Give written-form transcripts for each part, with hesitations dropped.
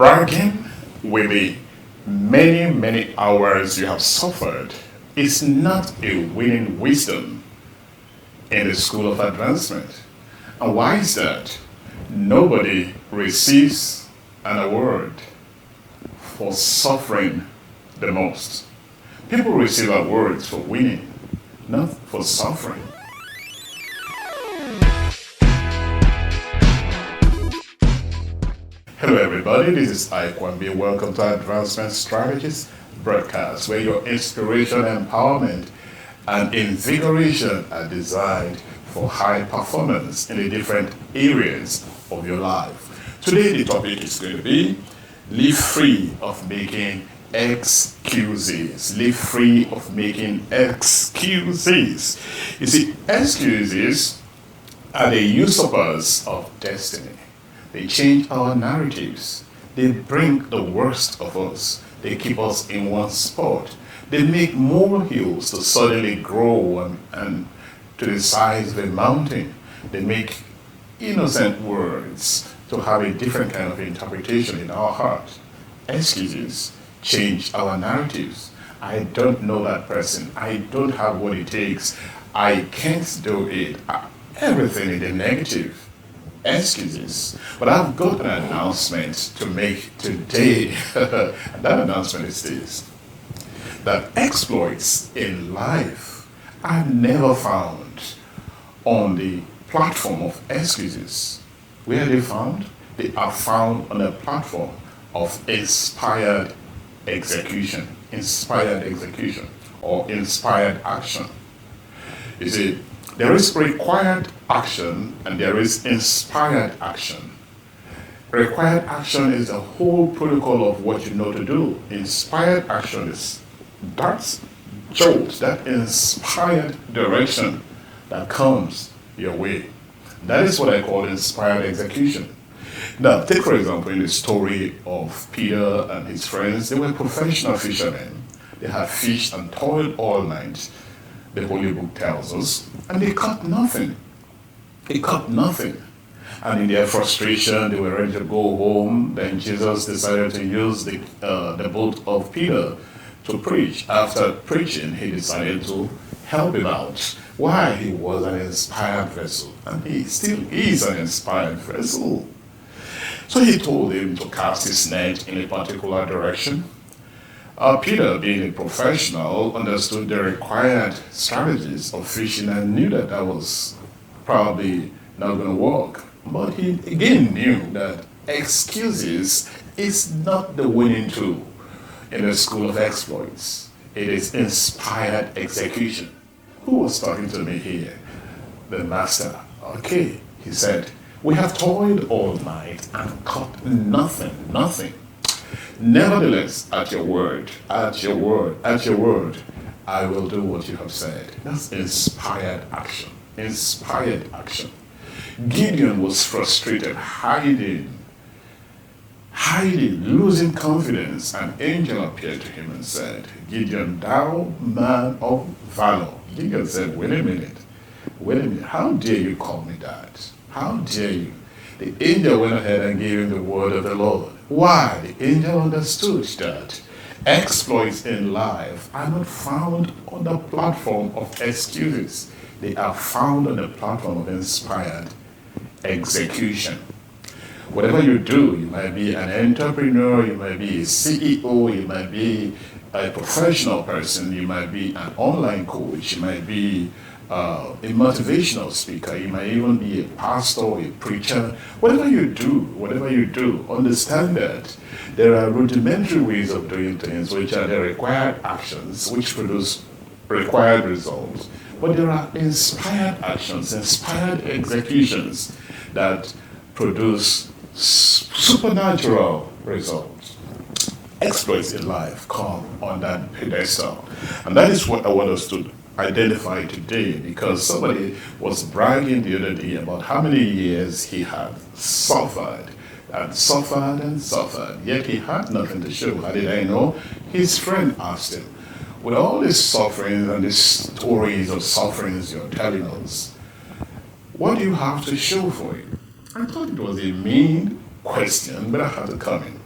Bragging with the many hours you have suffered is not a winning wisdom in the school of advancement. And why is that? Nobody receives an award for suffering the most. People receive awards for winning, not for suffering. Hello everybody, this is Iyke Nwambie. Welcome to Advancement Strategies broadcast, where your inspiration, empowerment, and invigoration are designed for high performance in the different areas of your life. Today the topic is going to be live free of making excuses. Live free of making excuses. You see, excuses are the usurpers of destiny. They change our narratives. They bring the worst of us. They keep us in one spot. They make molehills to suddenly grow and to the size of a mountain. They make innocent words to have a different kind of interpretation in our heart. Excuses change our narratives. I don't know that person. I don't have what it takes. I can't do it. Everything in the negative. Excuses. But I've got an announcement to make today. And that announcement is this: that exploits in life are never found on the platform of excuses. Where are they found? They are found on a platform of inspired execution. Inspired execution or inspired action. You see, there is required action and there is inspired action. Required action is the whole protocol of what you know to do. Inspired action is that jolt, that inspired direction that comes your way. That is what I call inspired execution. Now, take for example in the story of Peter and his friends. They were professional fishermen. They had fished and toiled all night, the Holy Book tells us, and they caught nothing. They caught nothing. And in their frustration, they were ready to go home. Then Jesus decided to use the boat of Peter to preach. After preaching, he decided to help him out. Why? He was an inspired vessel, and he still is an inspired vessel. So he told him to cast his net in a particular direction. Peter, being a professional, understood the required strategies of fishing and knew that that was probably not going to work. But he again knew that excuses is not the winning tool in the school of exploits. It is inspired execution. Who was talking to me here? The master. Okay, he said, we have toiled all night and caught nothing. Nevertheless, at your word, I will do what you have said. That's inspired action. Inspired action. Gideon was frustrated, hiding, losing confidence. An angel appeared to him and said, Gideon, thou man of valor. Gideon said, wait a minute, how dare you call me that? How dare you? The angel went ahead and gave him the word of the Lord. Why? The angel understood that exploits in life are not found on the platform of excuses. They are found on the platform of inspired execution. Whatever you do, you might be an entrepreneur, you might be a CEO, you might be a professional person, you might be an online coach, you might be a motivational speaker, you might even be a pastor, a preacher. Whatever you do, understand that there are rudimentary ways of doing things, which are the required actions, which produce required results. But there are inspired actions, inspired executions that produce supernatural results. Exploits in life come on that pedestal. And that is what I want us to identify today, because somebody was bragging the other day about how many years he had suffered, yet he had nothing to show. How did I know? His friend asked him, with all these sufferings and these stories of sufferings you're telling us, what do you have to show for it? I thought it was a mean question, but I had to come in.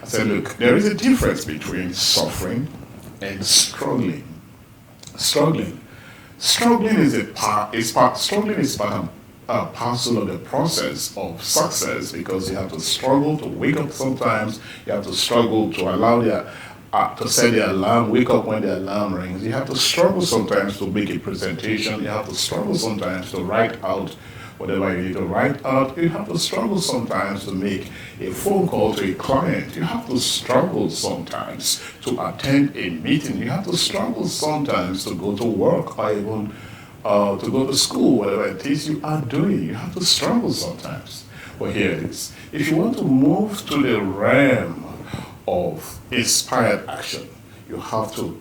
I said, look, there is a difference between suffering and struggling. Struggling is struggling is part and parcel of the process of success, because you have to struggle to wake up sometimes. You have to struggle to allow to set the alarm, wake up when the alarm rings. You have to struggle sometimes to make a presentation. You have to struggle sometimes to write out whatever you need to write out. You have to struggle sometimes to make a phone call to a client. You have to struggle sometimes to attend a meeting. You have to struggle sometimes to go to work, or even to go to school, whatever it is you are doing. You have to struggle sometimes. But here it is. If you want to move to the realm of inspired action, you have to,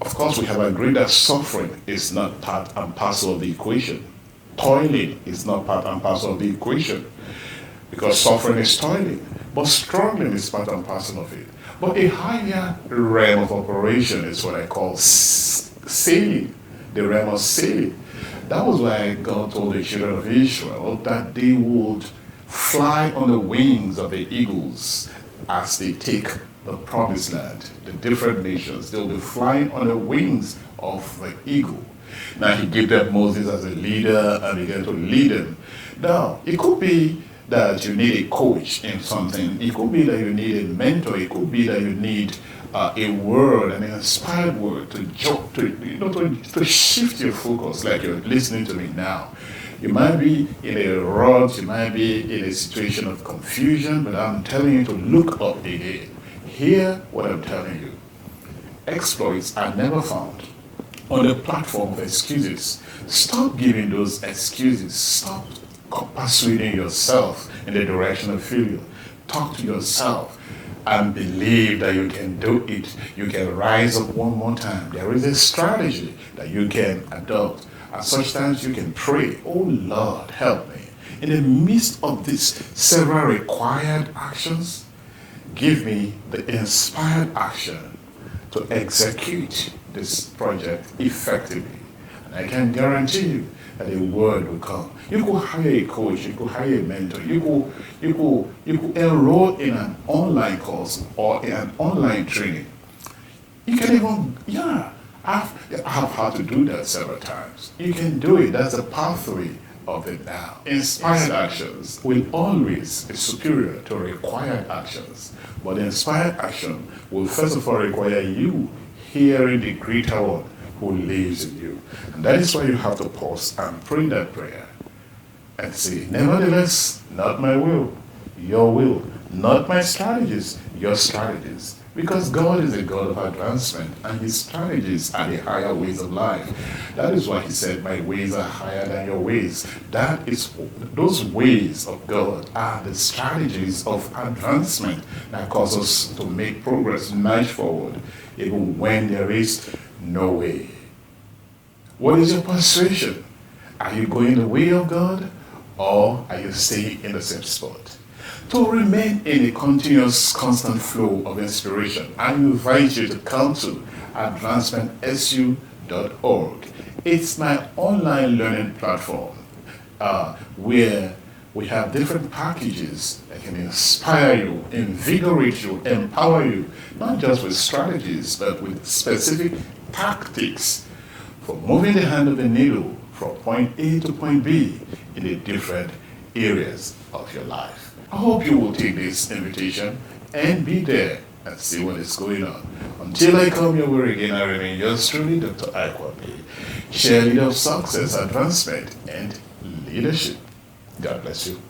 of course, we have agreed that suffering is not part and parcel of the equation. Toiling is not part and parcel of the equation, because suffering is toiling, but struggling is part and parcel of it. But a higher realm of operation is what I call sailing, the realm of sailing. That was why God told the children of Israel that they would fly on the wings of the eagles as they take the promised land. The different nations, they'll be flying on the wings of the eagle. Now he gave them Moses as a leader and began to lead them. Now, it could be that you need a coach in something. It could be that you need a mentor. It could be that you need a word, an inspired word to shift your focus, like you're listening to me now. You might be in a rut, you might be in a situation of confusion, but I'm telling you to look up again. Hear what I'm telling you. Exploits are never found on the platform of excuses. Stop giving those excuses. Stop persuading yourself in the direction of failure. Talk to yourself and believe that you can do it. You can rise up one more time. There is a strategy that you can adopt. At such times you can pray, oh Lord, help me. In the midst of these several required actions, give me the inspired action to execute this project effectively. And I can guarantee you that a word will come. You could hire a coach, you could hire a mentor, you could enroll in an online course or in an online training. You can even, I've had to do that several times. You can do it. That's the pathway of it now. Inspired actions will always be superior to required actions. But inspired action will first of all require you hearing the greater one who lives in you. And that is why you have to pause and pray that prayer and say, nevertheless, not my will, your will, not my strategies, your strategies. Because God is a God of advancement, and his strategies are the higher ways of life. That is why he said, my ways are higher than your ways. Those ways of God are the strategies of advancement that cause us to make progress, march forward, even when there is no way. What is your persuasion? Are you going the way of God, or are you staying in the same spot? To remain in a continuous, constant flow of inspiration, I invite you to come to advancementsu.org. It's my online learning platform where we have different packages that can inspire you, invigorate you, empower you, not just with strategies, but with specific tactics for moving the hand of the needle from point A to point B in the different areas of your life. I hope you will take this invitation and be there and see what is going on. Until I come your way again, I remain yours truly, Dr. Iyke Nwambie, cheerleader of success, advancement, and leadership. God bless you.